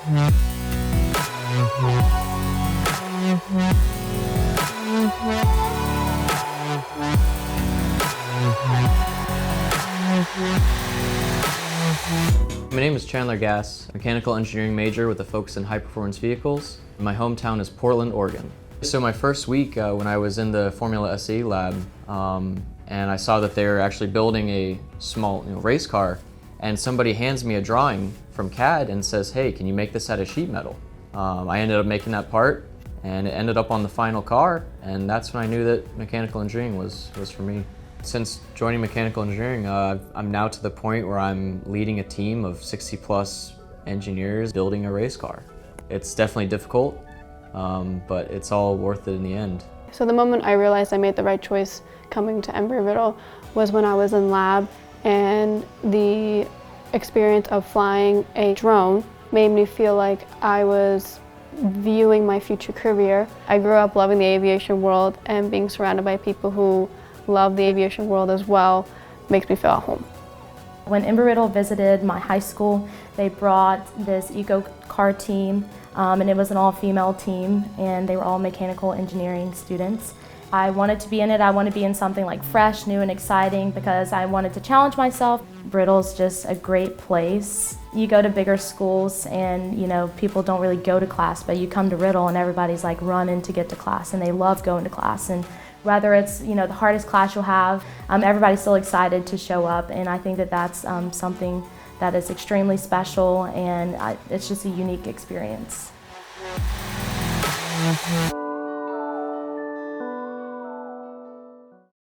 My name is Chandler Gass, mechanical engineering major with a focus in high-performance vehicles. My hometown is Portland, Oregon. So my first week when I was in the Formula SE lab, and I saw that they were actually building a small race car, and somebody hands me a drawing from CAD and says, hey, can you make this out of sheet metal? I ended up making that part, and it ended up on the final car, and that's when I knew that mechanical engineering was for me. Since joining mechanical engineering, I'm now to the point where I'm leading a team of 60+ engineers building a race car. It's definitely difficult, but it's all worth it in the end. So the moment I realized I made the right choice coming to Embry-Riddle was when I was in lab, and the experience of flying a drone made me feel like I was viewing my future career. I grew up loving the aviation world, and being surrounded by people who love the aviation world as well makes me feel at home. When Embry-Riddle visited my high school, they brought this eco-car team, and it was an all-female team, and they were all mechanical engineering students. I wanted to be in it. I wanted to be in something like fresh, new, and exciting because I wanted to challenge myself. Riddle's just a great place. You go to bigger schools and people don't really go to class, but you come to Riddle and everybody's like running to get to class, and they love going to class. And whether it's the hardest class you'll have, everybody's still excited to show up, and I think that that's something that is extremely special, and it's just a unique experience.